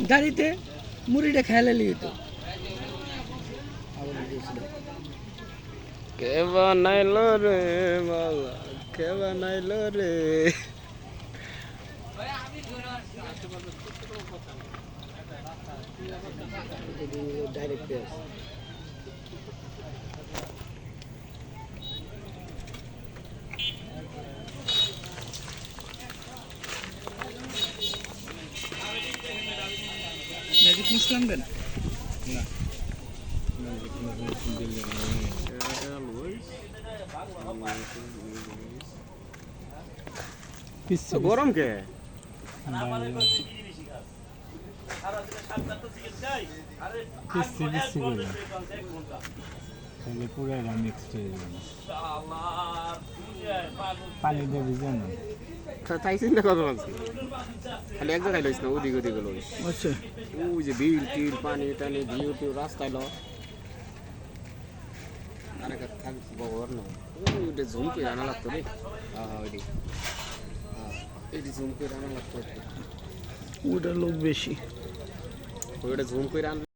গাড়িতে মুড়িটা খেয়ালে লিয়ে তো কে বানাইলো রে মালা, কে বানাইলো রে। ডাইরেক্ট ম্যাজিক মুসলাম দেন না গরম কে পুরো মিক্সড হয়ে যাবে পানি দিয়ে ভিজে না তাই চিন্তা কথা বলছি খালি এক জায়গায় লইস না ওদিক ওদিক লইস আচ্ছা ওই যে বিল টিল পানি টানি ভিউ টিউ রাস্তায় লো আরেক থাক বগর না ওইটা জুম করে আনা লাগতো রে ওইটি এটি জুম করে আনা লাগতো ওটা লোক বেশি ওইটা জুম করে আনলে